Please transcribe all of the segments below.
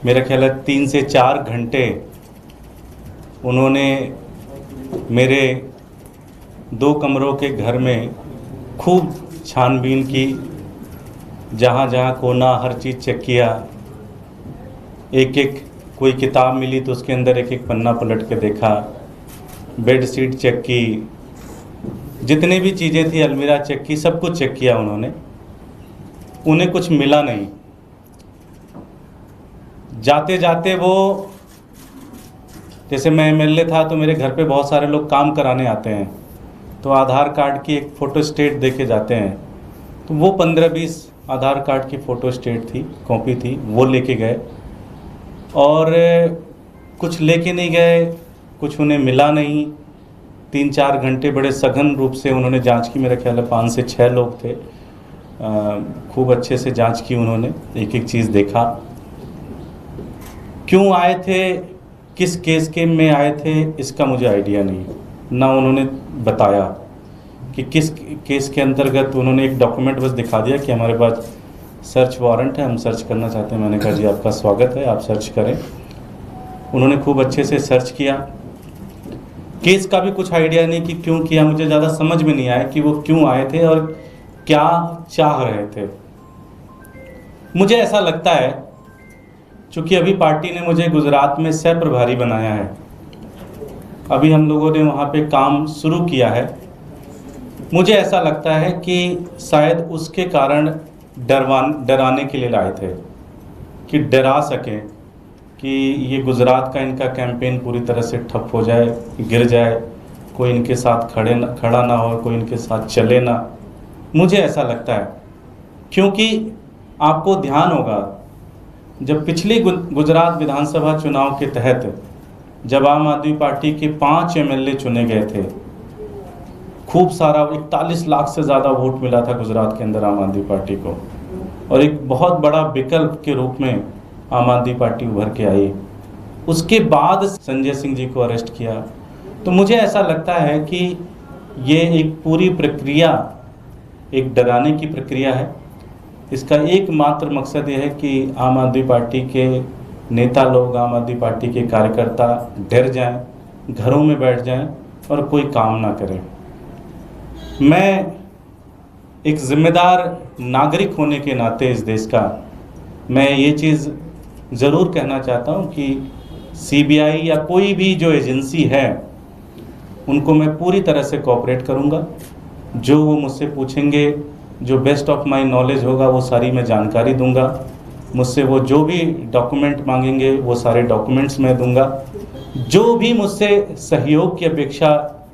मेरा ख्याल है 3 से 4 घंटे उन्होंने मेरे 2 कमरों के घर में खूब छानबीन की, जहाँ जहाँ कोना हर चीज़ चेक किया। एक एक कोई किताब मिली तो उसके अंदर एक एक पन्ना पलट के देखा, बेड शीट चेक की, जितनी भी चीज़ें थी अलमीरा चेक की, सब कुछ चेक किया उन्होंने। उन्हें कुछ मिला नहीं। जाते जाते वो, जैसे मैं एमएलए था तो मेरे घर पे बहुत सारे लोग काम कराने आते हैं, तो आधार कार्ड की एक फ़ोटो स्टेट दे के जाते हैं, तो वो 15-20 आधार कार्ड की फ़ोटो स्टेट थी, कॉपी थी, वो लेके गए। और कुछ लेके नहीं गए, कुछ उन्हें मिला नहीं। 3-4 घंटे बड़े सघन रूप से उन्होंने जांच की। मेरा ख्याल है 5 से 6 लोग थे। खूब अच्छे से जांच की उन्होंने, एक एक चीज़ देखा। क्यों आए थे, किस केस के में आए थे, इसका मुझे आइडिया नहीं, ना उन्होंने बताया कि किस केस के अंतर्गत। उन्होंने एक डॉक्यूमेंट बस दिखा दिया कि हमारे पास सर्च वारंट है, हम सर्च करना चाहते हैं। मैंने कहा जी आपका स्वागत है, आप सर्च करें। उन्होंने खूब अच्छे से सर्च किया। केस का भी कुछ आइडिया नहीं कि क्यों किया, मुझे ज़्यादा समझ में नहीं आया कि वो क्यों आए थे और क्या चाह रहे थे। मुझे ऐसा लगता है, चूँकि अभी पार्टी ने मुझे गुजरात में सह प्रभारी बनाया है, अभी हम लोगों ने वहाँ पे काम शुरू किया है, मुझे ऐसा लगता है कि शायद उसके कारण डराने के लिए लाए थे, कि डरा सकें कि ये गुजरात का इनका कैंपेन पूरी तरह से ठप हो जाए, गिर जाए, कोई इनके साथ खड़ा ना हो, कोई इनके साथ चले ना। मुझे ऐसा लगता है, क्योंकि आपको ध्यान होगा जब पिछली गुजरात विधानसभा चुनाव के तहत जब आम आदमी पार्टी के 5 एमएलए चुने गए थे, खूब सारा 41 लाख से ज़्यादा वोट मिला था गुजरात के अंदर आम आदमी पार्टी को, और एक बहुत बड़ा विकल्प के रूप में आम आदमी पार्टी उभर के आई। उसके बाद संजय सिंह जी को अरेस्ट किया। तो मुझे ऐसा लगता है कि ये एक पूरी प्रक्रिया एक डराने की प्रक्रिया है। इसका एकमात्र मकसद ये है कि आम आदमी पार्टी के नेता लोग, आम आदमी पार्टी के कार्यकर्ता डर जाएं, घरों में बैठ जाएं और कोई काम ना करें। मैं एक जिम्मेदार नागरिक होने के नाते इस देश का, मैं ये चीज़ ज़रूर कहना चाहता हूँ कि सीबीआई या कोई भी जो एजेंसी है, उनको मैं पूरी तरह से कोऑपरेट करूँगा। जो वो मुझसे पूछेंगे, जो बेस्ट ऑफ माय नॉलेज होगा, वो सारी मैं जानकारी दूंगा। मुझसे वो जो भी डॉक्यूमेंट मांगेंगे, वो सारे डॉक्यूमेंट्स मैं दूंगा। जो भी मुझसे सहयोग की अपेक्षा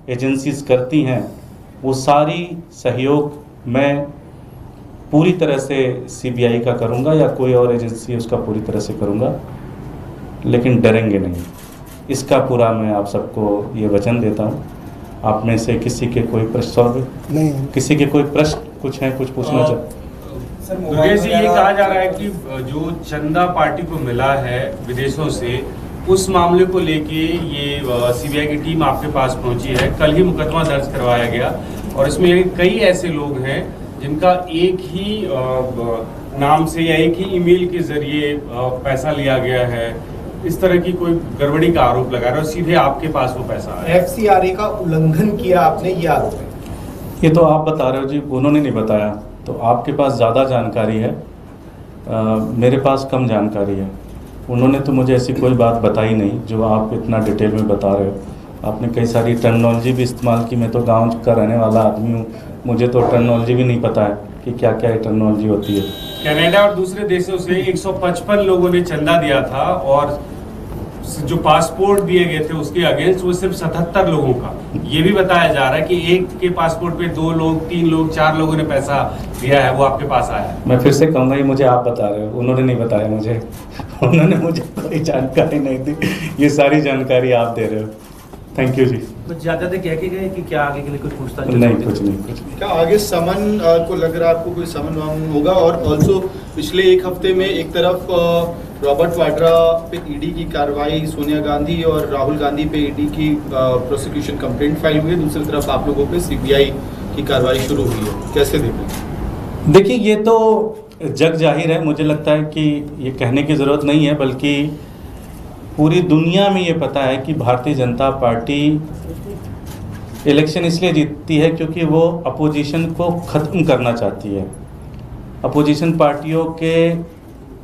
एजेंसीज करती हैं, वो सारी सहयोग मैं पूरी तरह से सीबीआई का करूंगा या कोई और एजेंसी उसका पूरी तरह से करूंगा, लेकिन डरेंगे नहीं। इसका पूरा मैं आप सबको ये वचन देता हूँ। आप में से किसी के कोई प्रश्न नहीं, किसी के कोई प्रश्न कुछ है, कुछ पूछना चाहते? सर, दुर्गेश जी, ये कहा जा रहा है कि जो चंदा पार्टी को मिला है विदेशों से, उस मामले को लेके ये सीबीआई की टीम आपके पास पहुंची है। कल ही मुकदमा दर्ज करवाया गया और इसमें कई ऐसे लोग हैं जिनका एक ही नाम से या एक ही ईमेल के जरिए पैसा लिया गया है। इस तरह की कोई गड़बड़ी का आरोप लगा रहे हो, सीधे आपके पास वो पैसा आया। एफसीआरए का उल्लंघन किया आपने, ये आरोप है। ये तो आप बता रहे हो जी, उन्होंने नहीं बताया। तो आपके पास ज़्यादा जानकारी है, मेरे पास कम जानकारी है। उन्होंने तो मुझे ऐसी कोई बात बताई नहीं जो आप इतना डिटेल में बता रहे हो। आपने कई सारी टर्मिनोलॉजी भी इस्तेमाल की। मैं तो गांव का रहने वाला आदमी हूँ, मुझे तो टर्मिनोलॉजी भी नहीं पता है कि क्या क्या टर्मिनोलॉजी होती है। कनाडा और दूसरे देशों से 155 लोगों ने चंदा दिया था और जो पासपोर्ट दिए गए थे उसके अगेंस्ट वो सिर्फ 77 लोगों का। ये भी बताया जा रहा है कि एक के पासपोर्ट पे 2 लोग, 3 लोग, 4 लोगों ने पैसा दिया है, वो आपके पास आया है। मैं फिर से कहूँगा, ये मुझे आप बता रहे हो, उन्होंने नहीं बताया मुझे। उन्होंने मुझे कोई जानकारी नहीं दी, ये सारी जानकारी आप दे रहे हो। थैंक यू जी। कुछ ज़्यादा कह के गए कि क्या आगे के लिए कुछ पूछताछ? नहीं, कुछ नहीं। क्या आगे समन को लग रहा है आपको कोई समन वामन होगा? और ऑल्सो पिछले एक हफ्ते में एक तरफ रॉबर्ट वाड्रा पे ईडी की कार्रवाई, सोनिया गांधी और राहुल गांधी पे ईडी की प्रोसिक्यूशन कंप्लेंट फाइल हुई है, दूसरी तरफ आप लोगों पे सीबीआई की कार्रवाई शुरू हुई है, कैसे देखें? देखिए, ये तो जग जाहिर है, मुझे लगता है कि ये कहने की ज़रूरत नहीं है, बल्कि पूरी दुनिया में ये पता है कि भारतीय जनता पार्टी इलेक्शन इसलिए जीतती है क्योंकि वो अपोजिशन को ख़त्म करना चाहती है। अपोजिशन पार्टियों के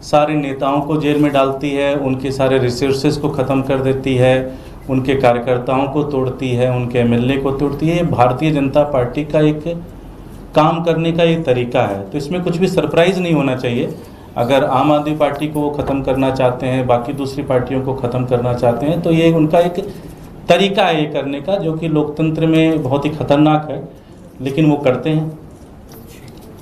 सारे नेताओं को जेल में डालती है, उनके सारे रिसोर्सेज को ख़त्म कर देती है, उनके कार्यकर्ताओं को तोड़ती है, उनके एमएलए को तोड़ती है। भारतीय जनता पार्टी का एक काम करने का एक तरीका है, तो इसमें कुछ भी सरप्राइज़ नहीं होना चाहिए। अगर आम आदमी पार्टी को वो ख़त्म करना चाहते हैं, बाकी दूसरी पार्टियों को ख़त्म करना चाहते हैं, तो ये उनका एक तरीका है ये करने का, जो कि लोकतंत्र में बहुत ही ख़तरनाक है, लेकिन वो करते हैं।